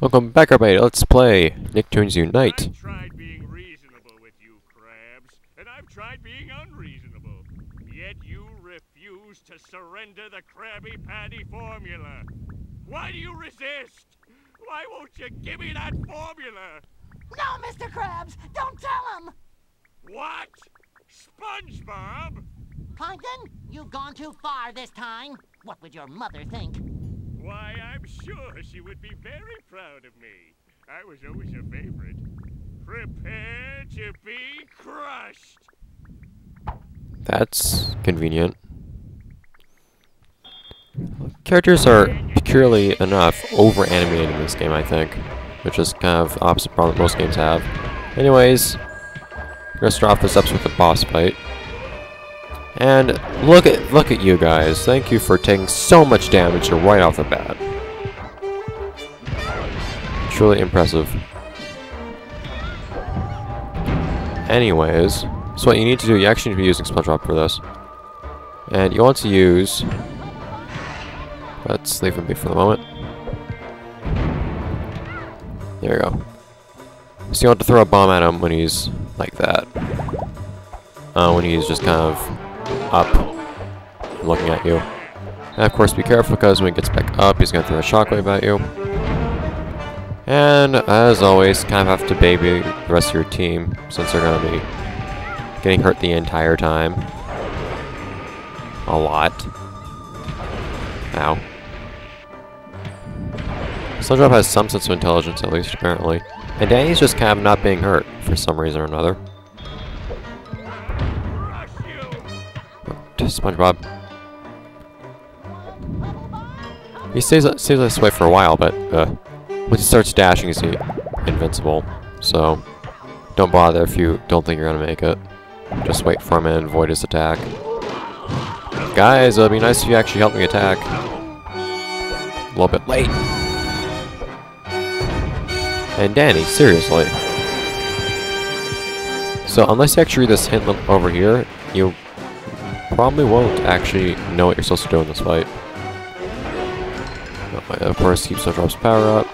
Welcome back, everybody. Let's play Nicktoons Unite. I've tried being reasonable with you, crabs, and I've tried being unreasonable. Yet you refuse to surrender the Krabby Patty formula. Why do you resist? Why won't you give me that formula? No, Mr. Krabs! Don't tell him! What? SpongeBob? Plankton, you've gone too far this time. What would your mother think? Why, I'm sure she would be very proud of me. I was always a favorite. Prepare to be crushed. That's convenient. Characters are peculiarly enough over-animated in this game, I think. Which is kind of the opposite problem that most games have. Anyways, we're gonna start off this episode with a boss fight. And look at you guys. Thank you for taking so much damage right off the bat. Truly impressive. Anyways, so what you need to do, you actually need to be using SpongeBob for this. And you want to use... Let's leave him be for the moment. There we go. So you want to throw a bomb at him when he's like that. When he's just kind of up, looking at you. And of course be careful, because when he gets back up, he's going to throw a shockwave at you. And as always, kind of have to baby the rest of your team, since they're going to be getting hurt the entire time. A lot. Ow. SpongeBob has some sense of intelligence, at least, apparently. And Danny's just kind of not being hurt, for some reason or another. SpongeBob. He stays this way for a while, but once he starts dashing, he's invincible. So don't bother if you don't think you're gonna make it. Just wait for him and avoid his attack. Guys, it'd be nice if you actually helped me attack. A little bit late. And Danny, seriously. So unless you actually read this hint over here, you probably won't actually know what you're supposed to do in this fight. Of course, keep SpongeBob's power up.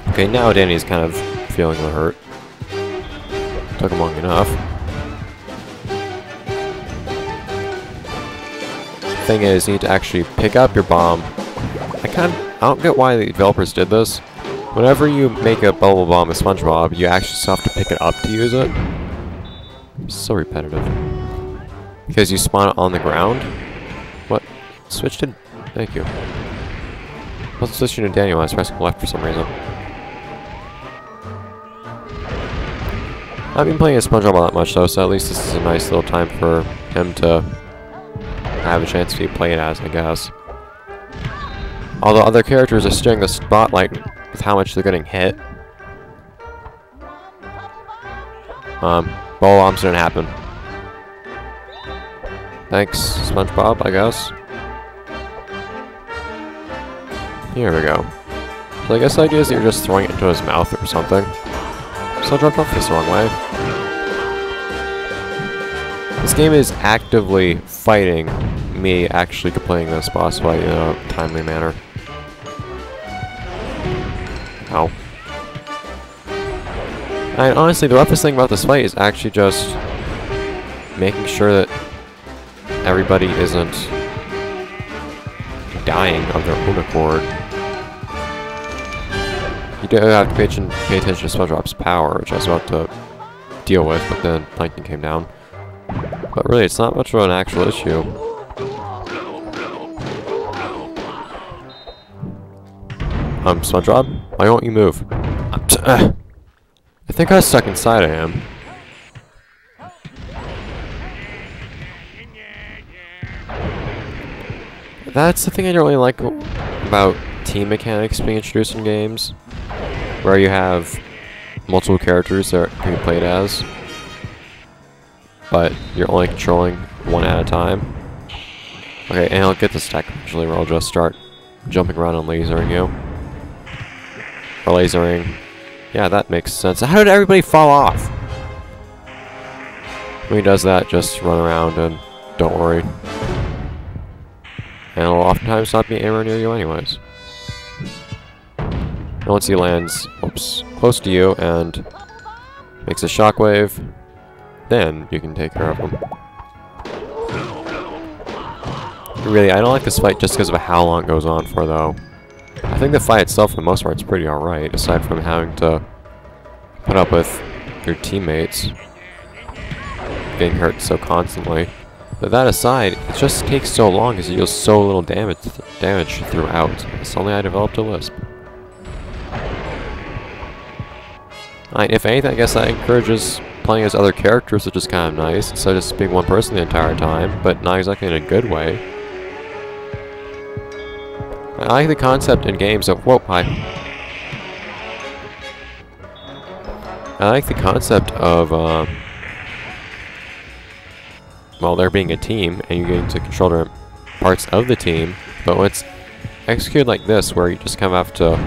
Okay, now Danny's kind of feeling the hurt. Took him long enough. Thing is, you need to actually pick up your bomb. I don't get why the developers did this. Whenever you make a bubble bomb with SpongeBob, you actually still have to pick it up to use it. So repetitive. Because you spawn it on the ground? What? Switch to... Thank you. I wasn't switching to Daniel, I was pressing left for some reason. I've been playing as SpongeBob all that much though, so at least this is a nice little time for him to have a chance to be played as, I guess. Although other characters are steering the spotlight with how much they're getting hit. Bubble bombs didn't happen. Thanks, SpongeBob, I guess. Here we go. So I guess the idea is that you're just throwing it into his mouth or something. SpongeBob, don't face the wrong way. This game is actively fighting me actually completing this boss fight in a timely manner. Ow. And honestly, the roughest thing about this fight is actually just making sure that everybody isn't dying of their own accord. You do have to pay attention to SpongeBob's power, which I was about to deal with, but then Plankton came down. But really, it's not much of an actual issue. SpongeBob, why won't you move? I think I was stuck inside of him. That's the thing I don't really like about team mechanics being introduced in games, where you have multiple characters that can be played as, but you're only controlling one at a time. Okay, and I'll get this attack eventually, where I'll just start jumping around and lasering you. Or lasering. Yeah, that makes sense. How did everybody fall off? When he does that, just run around and don't worry. And it'll oftentimes not be anywhere near you anyways. once he lands, oops, close to you and makes a shockwave, then you can take care of him. Really, I don't like this fight just because of how long it goes on for, though. I think the fight itself, for the most part, is pretty alright, aside from having to put up with your teammates getting hurt so constantly. But that aside, it just takes so long because you deal so little damage throughout. Suddenly I developed a lisp. If anything, I guess that encourages playing as other characters, which is kind of nice, instead of just being one person the entire time, but not exactly in a good way. I like the concept in games of... Whoa, hi. I like the concept of, well, there being a team, and you getting to control different parts of the team, but when it's executed like this, where you just kind of have to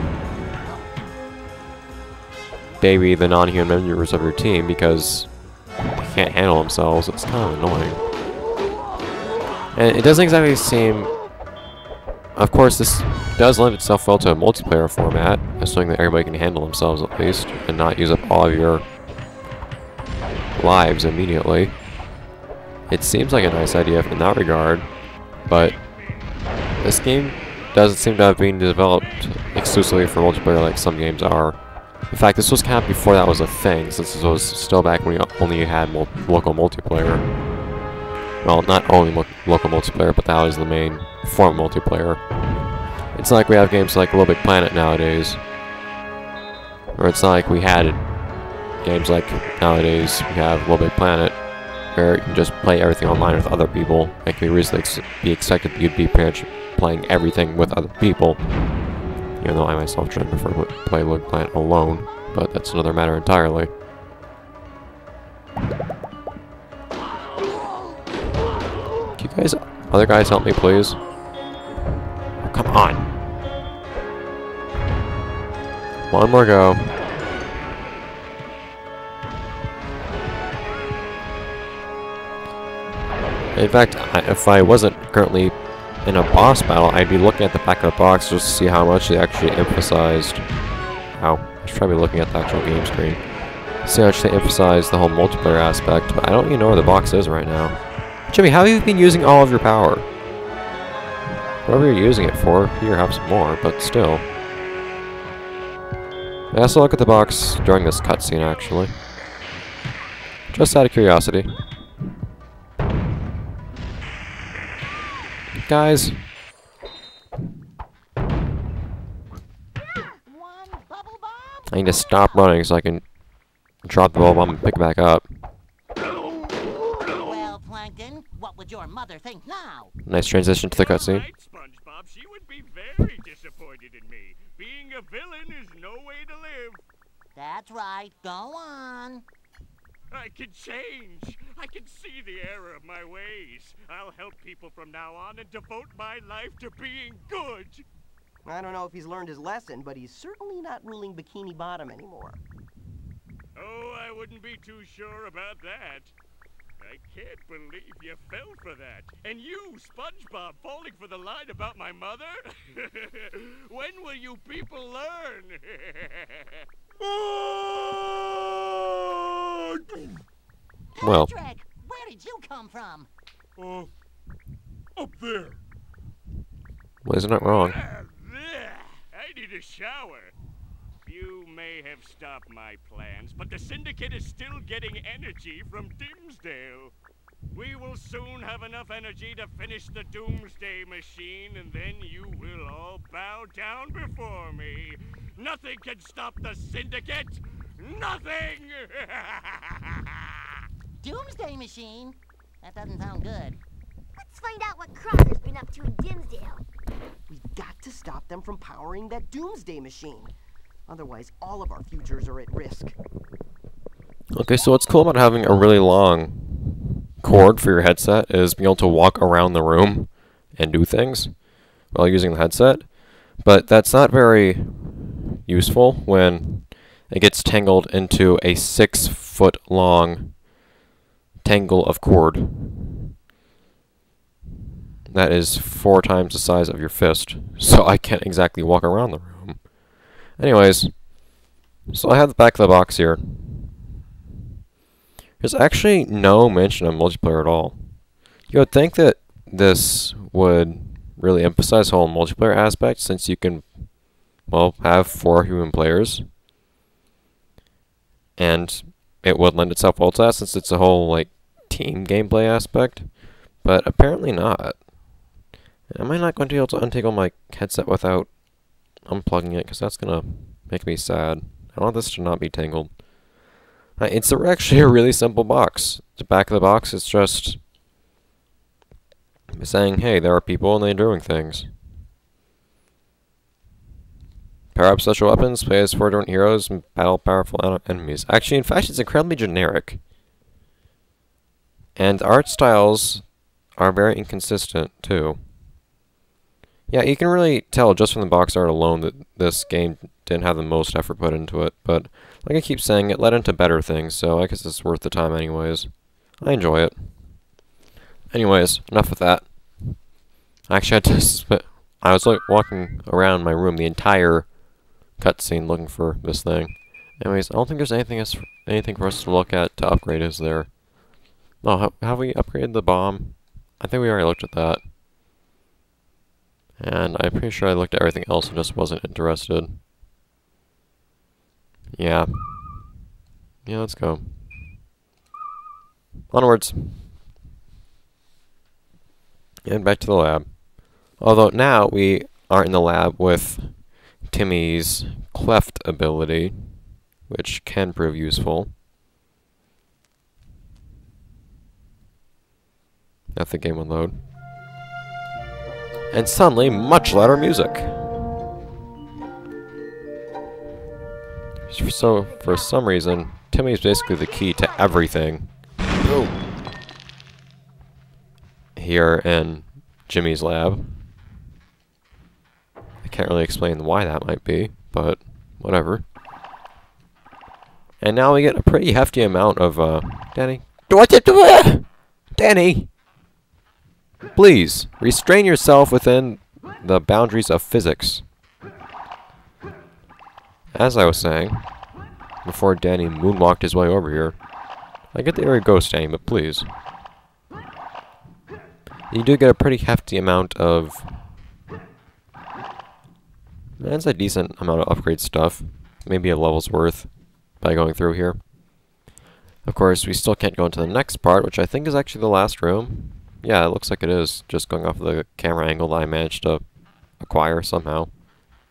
baby the non-human members of your team because they can't handle themselves, it's kind of annoying. And it doesn't exactly seem... Of course, this does lend itself well to a multiplayer format, assuming that everybody can handle themselves at least, and not use up all of your lives immediately. It seems like a nice idea in that regard, but this game doesn't seem to have been developed exclusively for multiplayer like some games are. In fact, this was kind of before that was a thing, since this was still back when you only had local multiplayer. Well, not only local multiplayer, but that was the main form of multiplayer. It's not like we have games like Little Big Planet nowadays. Or it's not like we had games like nowadays we have Little Big Planet, where you can just play everything online with other people. It can reasonably be expected that you'd be playing everything with other people. Even though I myself try to prefer to play Little Big Planet alone, but that's another matter entirely. Can you guys, other guys, help me, please? Oh, come on. One more go. In fact, if I wasn't currently in a boss battle, I'd be looking at the back of the box just to see how much they actually emphasized. Ow. I should probably be looking at the actual game screen. See how much they emphasized the whole multiplayer aspect, but I don't even know where the box is right now. Jimmy, how have you been using all of your power? Whatever you're using it for, here, have some more, but still. I also look at the box during this cutscene, actually. Just out of curiosity. Guys. I need to stop running so I can drop the bubble bomb and pick it back up. Well, Plankton, what would your mother think now? Nice transition to the cutscene. Right, SpongeBob, she would be very disappointed in me. Being a villain is no way to live. That's right. Go on. I can change. I can see the error of my ways. I'll help people from now on and devote my life to being good. I don't know if he's learned his lesson, but he's certainly not ruling Bikini Bottom anymore. Oh, I wouldn't be too sure about that. I can't believe you fell for that. And you, SpongeBob, falling for the line about my mother? When will you people learn? Well. Patrick, where did you come from? Up there. Well, isn't that wrong? I need a shower. You may have stopped my plans, but the Syndicate is still getting energy from Dimsdale. We will soon have enough energy to finish the Doomsday Machine, and then you will all bow down before me. Nothing can stop the Syndicate! Nothing! Doomsday Machine? That doesn't sound good. Let's find out what Crocker's been up to in Dimsdale. We've got to stop them from powering that Doomsday Machine. Otherwise, all of our futures are at risk. Okay, so what's cool about having a really long cord for your headset is being able to walk around the room and do things while using the headset. But that's not very useful when it gets tangled into a 6-foot long tangle of cord. That is 4 times the size of your fist, so I can't exactly walk around the room. Anyways, so I have the back of the box here. There's actually no mention of multiplayer at all. You would think that this would really emphasize the whole multiplayer aspect, since you can, well, have 4 human players. And it would lend itself well to that, since it's a whole, like, team gameplay aspect. But apparently not. Am I not going to be able to untangle my headset without unplugging it? Because that's going to make me sad. I want this to not be tangled. It's actually a really simple box. The back of the box is just saying, hey, there are people and they're doing things. Power up special weapons, play as 4 different heroes, and battle powerful enemies. Actually, in fact, it's incredibly generic. And the art styles are very inconsistent, too. Yeah, you can really tell just from the box art alone that this game didn't have the most effort put into it, but like I keep saying, it led into better things, so I guess it's worth the time anyways. I enjoy it. Anyways, enough with that. I actually had to I was like walking around my room the entire cutscene looking for this thing. Anyways, I don't think there's anything for us to look at to upgrade, is there? No, have we upgraded the bomb? I think we already looked at that. And I'm pretty sure I looked at everything else and just wasn't interested. Yeah. Yeah, let's go. Onwards. And back to the lab. Although now we are in the lab with Timmy's cleft ability, which can prove useful. Now the game will load. And suddenly, much louder music. So, for some reason, Timmy is basically the key to everything. Oh. Here in Jimmy's lab. I can't really explain why that might be, but whatever. And now we get a pretty hefty amount of, Danny. Danny! Please, restrain yourself within the boundaries of physics. As I was saying, before Danny moonwalked his way over here, I get the area ghost, Danny, but please. You do get a pretty hefty amount of... That's a decent amount of upgrade stuff. Maybe a level's worth by going through here. Of course, we still can't go into the next part, which I think is actually the last room. Yeah, it looks like it is, just going off of the camera angle that I managed to acquire somehow.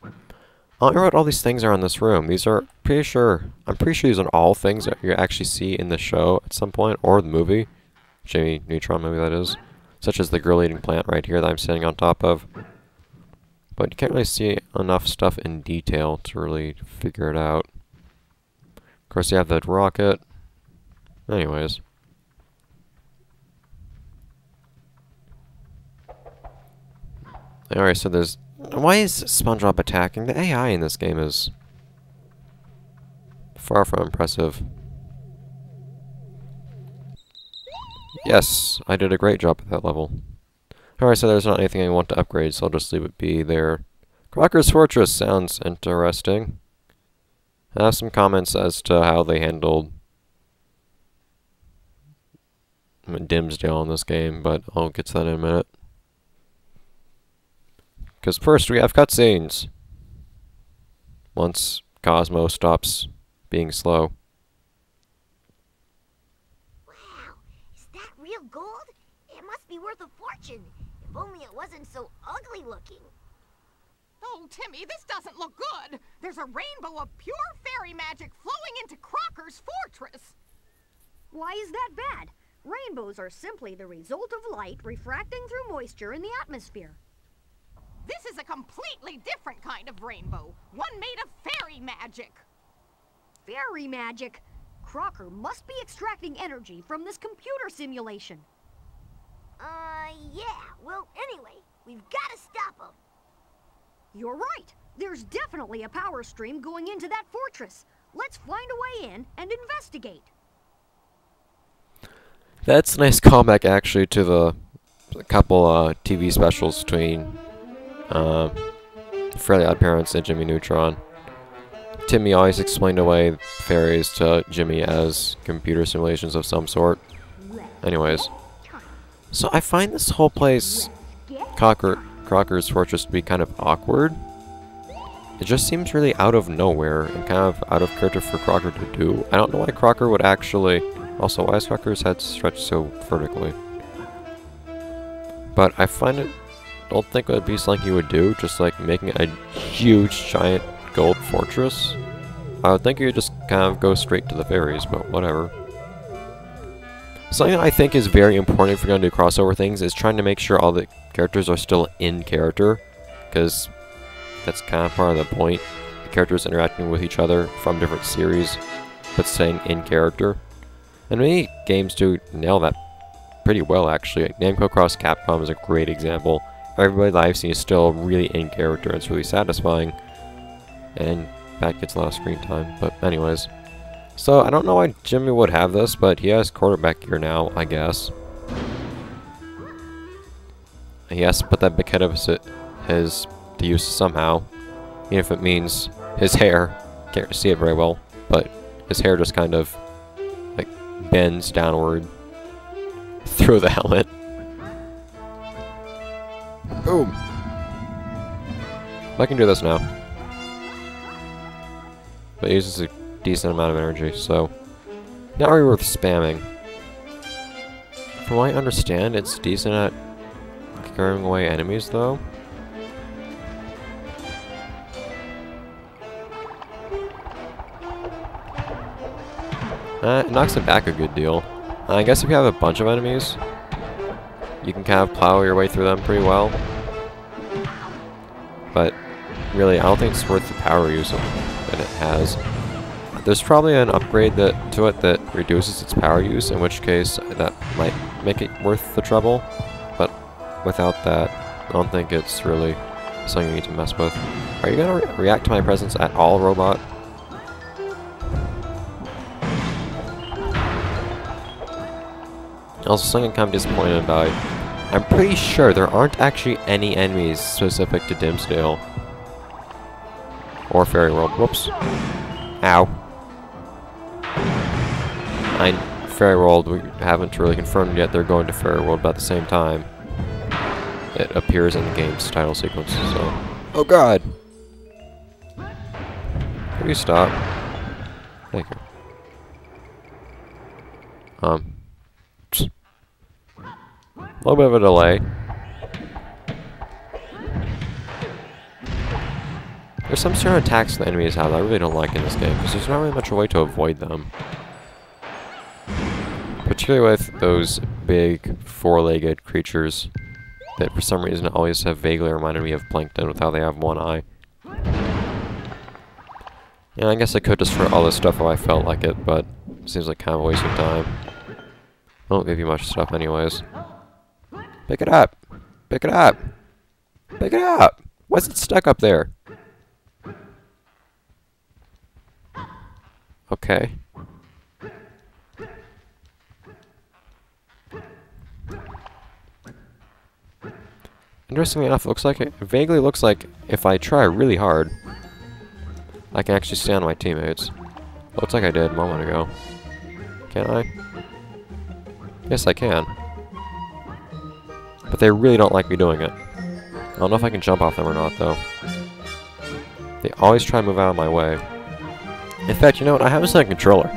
I don't know what all these things are in this room. These are I'm pretty sure these are all things that you actually see in the show at some point, or the movie. Jimmy Neutron movie, that is. Such as the grill-eating plant right here that I'm sitting on top of. But you can't really see enough stuff in detail to really figure it out. Of course, you have the rocket. Anyways. Alright, so there's... Why is SpongeBob attacking? The AI in this game is far from impressive. Yes, I did a great job at that level. Alright, so there's not anything I want to upgrade, so I'll just leave it be there. Crocker's Fortress sounds interesting. I have some comments as to how they handled Dimsdale in this game, but I'll get to that in a minute. Because first we have cutscenes. Once Cosmo stops being slow. Wow, is that real gold? It must be worth a fortune. If only it wasn't so ugly looking. Oh, Timmy, this doesn't look good. There's a rainbow of pure fairy magic flowing into Crocker's fortress. Why is that bad? Rainbows are simply the result of light refracting through moisture in the atmosphere. This is a completely different kind of rainbow. One made of fairy magic. Fairy magic? Crocker must be extracting energy from this computer simulation. Yeah. Well, anyway, we've got to stop him. You're right. There's definitely a power stream going into that fortress. Let's find a way in and investigate. That's a nice callback, actually, to the couple TV specials between Fairly Odd Parents and Jimmy Neutron. Timmy always explained away fairies to Jimmy as computer simulations of some sort. Anyways. So I find this whole place, Crocker's Fortress, to be kind of awkward. It just seems really out of nowhere and kind of out of character for Crocker to do. I don't know why Crocker would actually... Also, why is Crocker's head stretched so vertically? But I don't think it would be something you would do, just like making a huge, giant gold fortress. I would think you would just kind of go straight to the fairies, but whatever. Something that I think is very important if you're going to do crossover things is trying to make sure all the characters are still in character, because that's kind of part of the point. The characters interacting with each other from different series, but staying in character. And many games do nail that pretty well, actually. Namco Cross Capcom is a great example. Everybody that I've seen is still really in character, and it's really satisfying. And that gets a lot of screen time, but anyways. So, I don't know why Jimmy would have this, but he has quarterback gear now, I guess. He has to put that big head of his to use somehow. Even if it means his hair. Can't see it very well, but his hair just kind of, like, bends downward through the helmet. Boom! I can do this now. But it uses a decent amount of energy, so not really worth spamming. From what I understand, it's decent at scaring away enemies, though. It knocks it back a good deal. I guess if you have a bunch of enemies, you can kind of plow your way through them pretty well. But really, I don't think it's worth the power use that it has. There's probably an upgrade to it that reduces its power use, in which case that might make it worth the trouble. But without that, I don't think it's really something you need to mess with. Are you going to react to my presence at all, robot? Also, something I'm kind of disappointed about. I'm pretty sure there aren't actually any enemies specific to Dimsdale. Or Fairy World. Whoops. Ow. Fairy World, we haven't really confirmed yet they're going to Fairy World, but at the same time, it appears in the game's title sequence, so... Oh god! Will you stop? Thank you. A little bit of a delay. There's some certain attacks the enemies have that I really don't like in this game, because there's not really much a way to avoid them. Particularly with those big, four-legged creatures that for some reason always have vaguely reminded me of Plankton with how they have one eye. Yeah, I guess I could just for all this stuff if I felt like it, but it seems like kind of a waste of time. I won't give you much stuff anyways. Pick it up! Pick it up! Pick it up! Why's it stuck up there? Okay. Interestingly enough, it vaguely looks like if I try really hard, I can actually stay on my teammates. Looks like I did a moment ago. Can I? Yes, I can. But they really don't like me doing it. I don't know if I can jump off them or not, though. They always try to move out of my way. In fact, you know what? I have a second controller.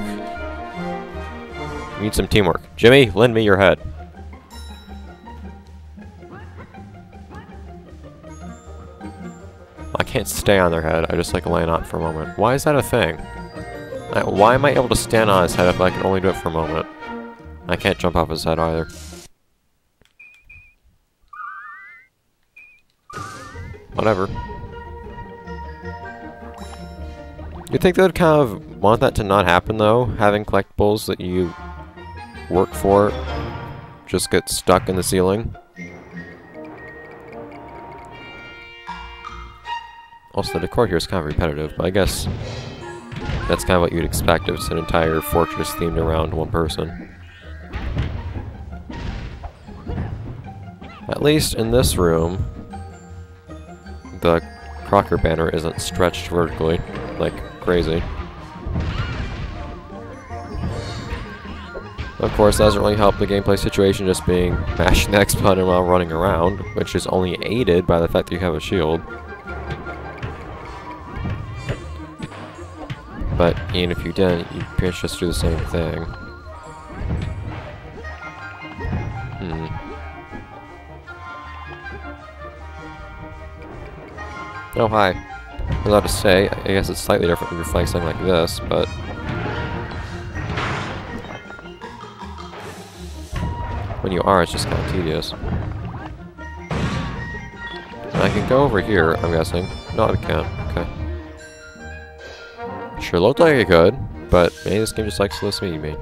We need some teamwork. Jimmy, lend me your head. I can't stay on their head. I just like laying on it for a moment. Why is that a thing? Why am I able to stand on his head if I can only do it for a moment? I can't jump off his head either. Whatever. You'd think they would kind of want that to not happen, though, having collectibles that you work for just get stuck in the ceiling. Also, the decor here is kind of repetitive, but I guess that's kind of what you'd expect if it's an entire fortress themed around one person. At least in this room, the Crocker banner isn't stretched vertically, like crazy. Of course, that doesn't really help the gameplay situation just being mashing the X button while running around, which is only aided by the fact that you have a shield. But even if you didn't, you'd pretty much just do the same thing. Oh, hi. I was about to say, I guess it's slightly different when you're flying something like this, but... when you are, it's just kind of tedious. And I can go over here, I'm guessing. No, I can't. Okay. Sure looked like it could, but maybe this game just likes to listen to me.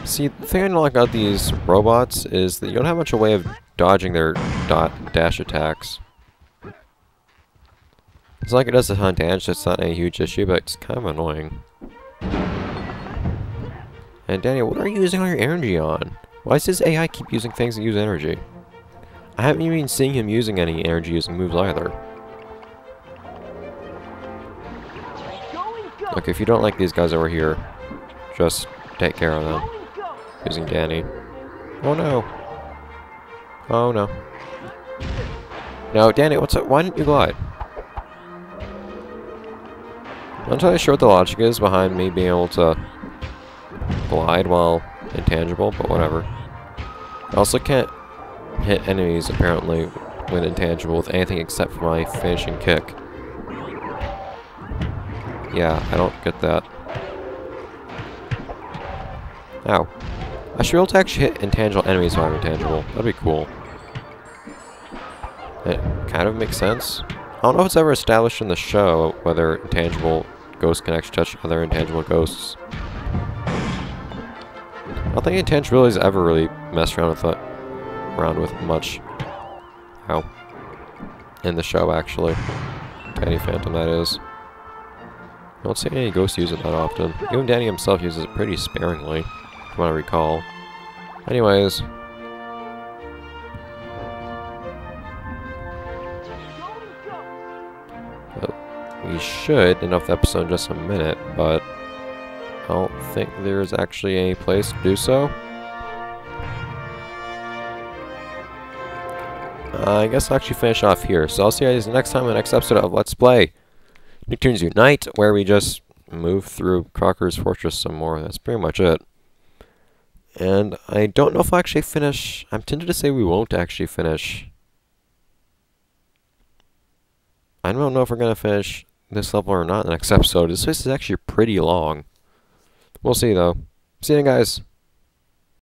See, the thing I don't like about these robots is that you don't have much of a way of dodging their dash attacks. It's like it does a ton of damage, so it's not a huge issue, but it's kind of annoying. And Daniel, what are you using all your energy on? Why does this AI keep using things that use energy? I haven't even seen him using any energy-using moves either. Look, if you don't like these guys over here, just take care of them. Using Danny. Oh no. Oh no. No, Danny, what's up? Why didn't you glide? I'm not entirely sure what the logic is behind me being able to glide while intangible, but whatever. I also can't hit enemies, apparently, when intangible with anything except for my finishing kick. Yeah, I don't get that. Ow. I should be able to actually hit intangible enemies while I'm intangible. That'd be cool. It kind of makes sense. I don't know if it's ever established in the show whether intangible ghosts can actually touch other intangible ghosts. I don't think intangibility's ever really messed around with much. Ow. In the show, actually. Danny Phantom, that is. I don't see any ghosts use it that often. Even Danny himself uses it pretty sparingly, from what I recall. Anyways. We should end off the episode in just a minute, but I don't think there's actually any place to do so. I guess I'll actually finish off here. So I'll see you guys next time in the next episode of Let's Play Nicktoons Unite, where we just move through Crocker's fortress some more. That's pretty much it. And I don't know if I'll actually finish. I'm tempted to say we won't actually finish. I don't know if we're going to finish this level or not in the next episode. This place is actually pretty long. We'll see, though. See you guys.